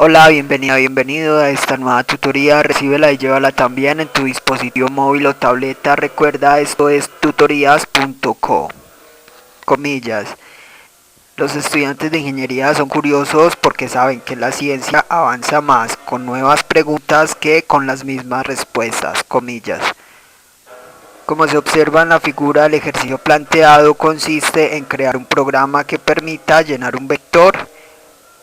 Hola, bienvenido a esta nueva tutoría. Recíbela y llévala también en tu dispositivo móvil o tableta. Recuerda, esto es tutorías.co. Comillas. Los estudiantes de ingeniería son curiosos porque saben que la ciencia avanza más con nuevas preguntas que con las mismas respuestas. Comillas. Como se observa en la figura, el ejercicio planteado consiste en crear un programa que permita llenar un vector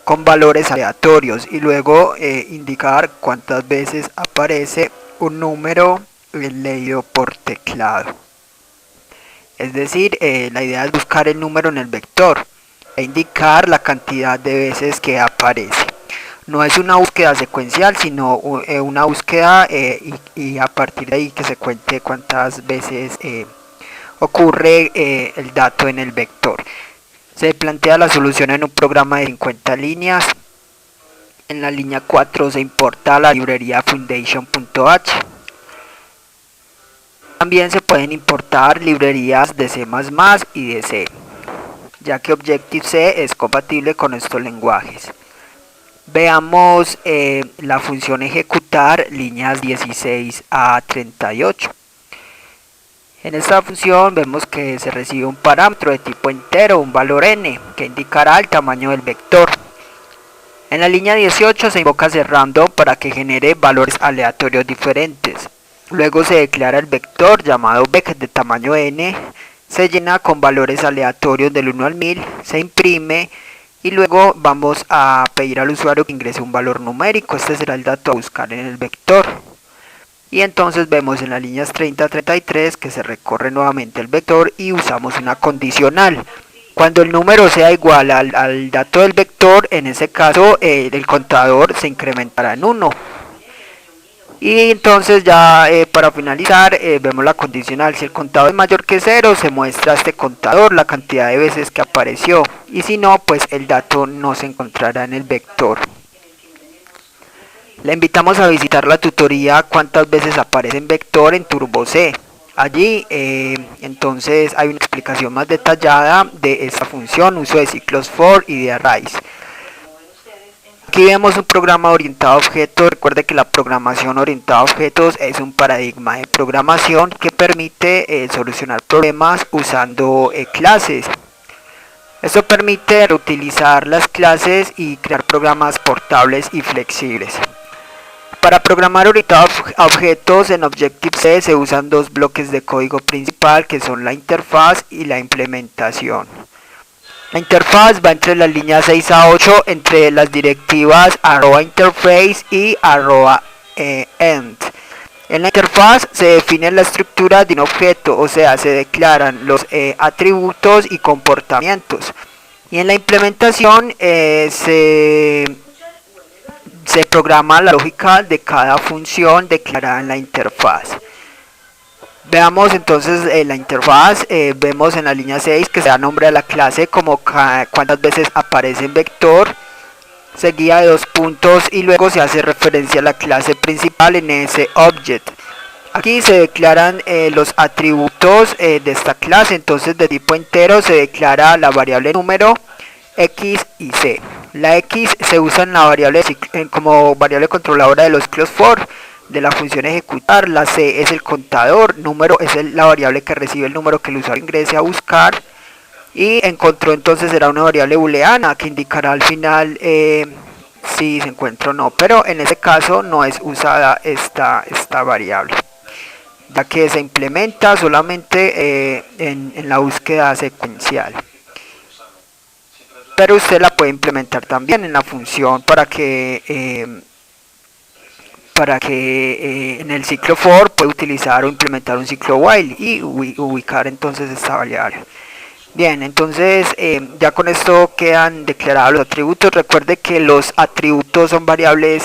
con valores aleatorios y luego indicar cuántas veces aparece un número leído por teclado. Es decir, la idea es buscar el número en el vector e indicar la cantidad de veces que aparece. No es una búsqueda secuencial, sino una búsqueda y a partir de ahí que se cuente cuántas veces ocurre el dato en el vector. Se plantea la solución en un programa de 50 líneas. En la línea 4 se importa la librería foundation.h. También se pueden importar librerías de C++ y de C, ya que Objective-C es compatible con estos lenguajes. Veamos la función ejecutar líneas 16 a 38. En esta función vemos que se recibe un parámetro de tipo entero, un valor n, que indicará el tamaño del vector. En la línea 18 se invoca cerrando para que genere valores aleatorios diferentes. Luego se declara el vector llamado vec de tamaño n, se llena con valores aleatorios del 1 al 1000, se imprime y luego vamos a pedir al usuario que ingrese un valor numérico. Este será el dato a buscar en el vector. Y entonces vemos en las líneas 30 a 33 que se recorre nuevamente el vector y usamos una condicional. Cuando el número sea igual al dato del vector, en ese caso el contador se incrementará en 1. Y entonces ya para finalizar vemos la condicional. Si el contador es mayor que 0, se muestra este contador, la cantidad de veces que apareció. Y si no, pues el dato no se encontrará en el vector. Le invitamos a visitar la tutoría cuántas veces aparece en vector en Turbo C. Allí entonces hay una explicación más detallada de esta función, uso de ciclos for y de arrays. Aquí vemos un programa orientado a objetos. Recuerde que la programación orientada a objetos es un paradigma de programación que permite solucionar problemas usando clases. Esto permite reutilizar las clases y crear programas portables y flexibles. Para programar orientado a objetos en Objective-C se usan dos bloques de código principal que son la interfaz y la implementación. La interfaz va entre las líneas 6 a 8 entre las directivas @interface y @end. En la interfaz se define la estructura de un objeto, o sea, se declaran los atributos y comportamientos. Y en la implementación se programa la lógica de cada función declarada en la interfaz. Veamos entonces la interfaz. Vemos en la línea 6 que se da nombre a la clase como cuántas veces aparece en vector, seguida de 2 puntos y luego se hace referencia a la clase principal en ese object. Aquí se declaran los atributos de esta clase. Entonces de tipo entero se declara la variable número, x y c. La x se usa en la variable como variable controladora de los ciclos for de la función ejecutar. La c es el contador, número es la variable que recibe el número que el usuario ingrese a buscar, y encontró entonces será una variable booleana que indicará al final si se encuentra o no, pero en este caso no es usada esta variable, ya que se implementa solamente en la búsqueda secuencial. Pero usted la puede implementar también en la función para que en el ciclo for puede utilizar o implementar un ciclo while y ubicar entonces esta variable. Bien, entonces ya con esto quedan declarados los atributos. Recuerde que los atributos son variables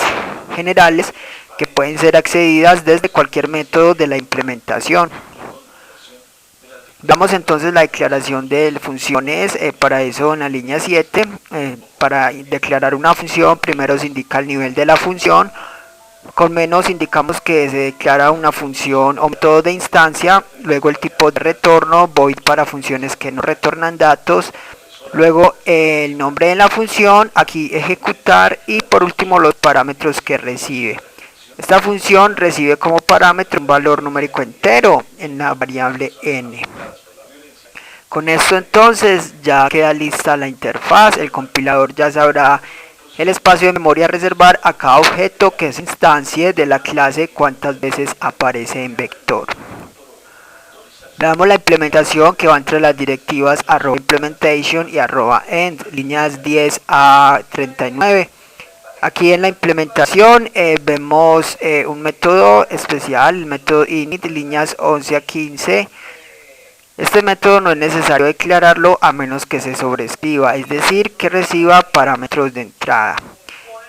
generales que pueden ser accedidas desde cualquier método de la implementación. Damos entonces la declaración de funciones. Para eso en la línea 7, para declarar una función, primero se indica el nivel de la función. Con menos indicamos que se declara una función o método de instancia. Luego el tipo de retorno, void para funciones que no retornan datos. luego el nombre de la función, aquí ejecutar y por último los parámetros que recibe. Esta función recibe como parámetro un valor numérico entero en la variable n. Con esto entonces ya queda lista la interfaz, el compilador ya sabrá el espacio de memoria a reservar a cada objeto que es instancia de la clase cuántas veces aparece en vector. Veamos la implementación que va entre las directivas @implementation y @end, líneas 10 a 39. Aquí en la implementación vemos un método especial, el método init, líneas 11 a 15. Este método no es necesario declararlo a menos que se sobrescriba, es decir, que reciba parámetros de entrada.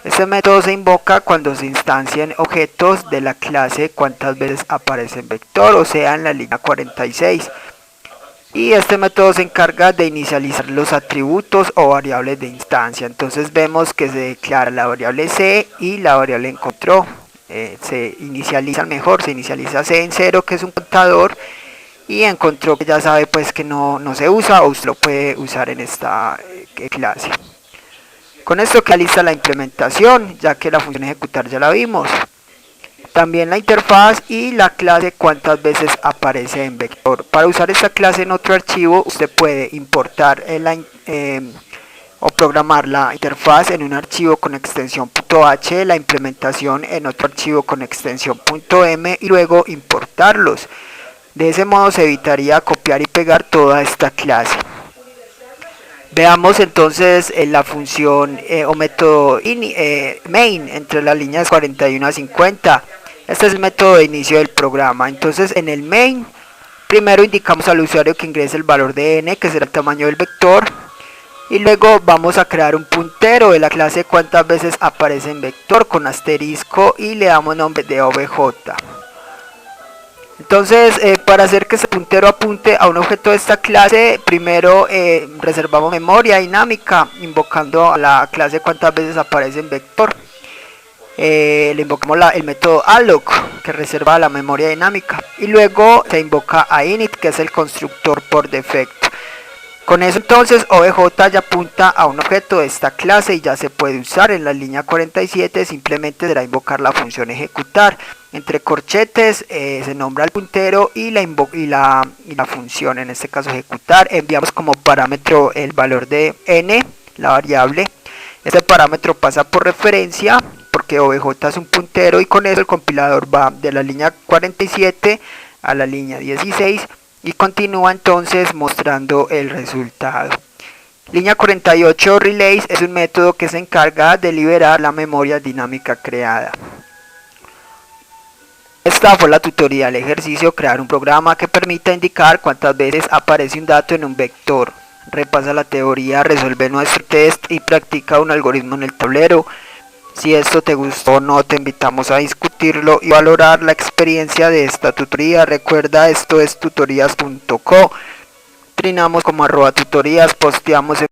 Este método se invoca cuando se instancian objetos de la clase cuántas veces aparece en vector, o sea en la línea 46. Y este método se encarga de inicializar los atributos o variables de instancia. Entonces vemos que se declara la variable c y la variable encontró. Se inicializa c en 0, que es un contador, y encontró que ya sabe pues que no se usa, o usted lo puede usar en esta clase. Con esto queda lista la implementación, ya que la función ejecutar ya la vimos. También la interfaz y la clase cuántas veces aparece en vector. Para usar esta clase en otro archivo, usted puede importar o programar la interfaz en un archivo con extensión .h, la implementación en otro archivo con extensión .m y luego importarlos. De ese modo se evitaría copiar y pegar toda esta clase. Veamos entonces la función o método main entre las líneas 41 a 50. Este es el método de inicio del programa. Entonces en el main primero indicamos al usuario que ingrese el valor de n, que será el tamaño del vector, y luego vamos a crear un puntero de la clase cuántas veces aparece en vector con asterisco y le damos nombre de obj. Entonces, para hacer que ese puntero apunte a un objeto de esta clase, primero reservamos memoria dinámica, invocando a la clase cuántas veces aparece en vector. Le invocamos el método alloc, que reserva la memoria dinámica. Y luego se invoca a init, que es el constructor por defecto. Con eso entonces obj ya apunta a un objeto de esta clase y ya se puede usar. En la línea 47 simplemente será invocar la función ejecutar. Entre corchetes se nombra el puntero y la función, en este caso ejecutar. Enviamos como parámetro el valor de n, la variable. Este parámetro pasa por referencia porque obj es un puntero, y con eso el compilador va de la línea 47 a la línea 16 y continúa entonces mostrando el resultado. Línea 48 relays es un método que se encarga de liberar la memoria dinámica creada. Esta fue la tutorial ejercicio: crear un programa que permita indicar cuántas veces aparece un dato en un vector. Repasa la teoría, resuelve nuestro test y practica un algoritmo en el tablero. Si esto te gustó o no, te invitamos a discutirlo y valorar la experiencia de esta tutoría. Recuerda, esto es tutorías.co. Trinamos como @tutorías, posteamos en